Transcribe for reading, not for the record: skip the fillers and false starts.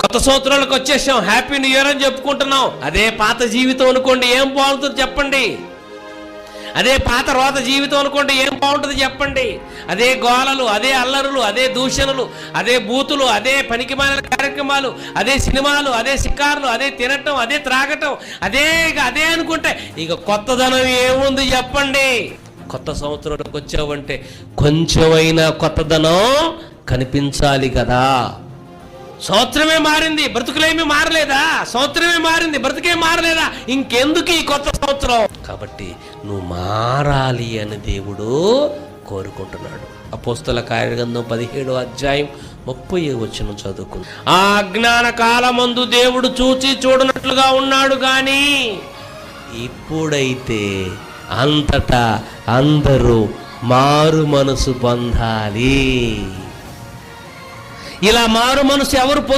కొత్త సంవత్సరాలకు వచ్చేసాం, హ్యాపీ న్యూ ఇయర్ అని చెప్పుకుంటున్నాం. అదే పాత జీవితం అనుకోండి, ఏం బాగుంటుంది చెప్పండి? అదే పాత రోత జీవితం అనుకోండి, ఏం బాగుంటుంది చెప్పండి? అదే గోలలు, అదే అల్లరులు, అదే దూషణలు, అదే బూతులు, అదే పనికిమాలిన కార్యక్రమాలు, అదే సినిమాలు, అదే షికారులు, అదే తినటం, అదే త్రాగటం, అదే అనుకుంటే ఇక కొత్తదనం ఏముంది చెప్పండి? కొత్త సంవత్సరంలోకి వచ్చావంటే కొంచెమైనా కొత్తదనం కనిపించాలి కదా. సంవత్సరమే మారింది, బ్రతుకులేమీ మారలేదా? సంవత్సరమే మారింది, బ్రతుకే మారలేదా? ఇంకెందుకు ఈ కొత్త సంవత్సరం? కాబట్టి నువ్వు మారాలి అని దేవుడు కోరుకుంటున్నాడు. అపోస్తల కార్యగ్రంథం 17వ అధ్యాయం 30వ వచనం చదువుకుంది. ఆ అజ్ఞాన కాలమందు దేవుడు చూచి చూడనట్లుగా ఉన్నాడు గాని ఇప్పుడైతే అంతటా అందరూ మారు మనసు పొందాలి. ఇలా మారు మనసు ఎవరు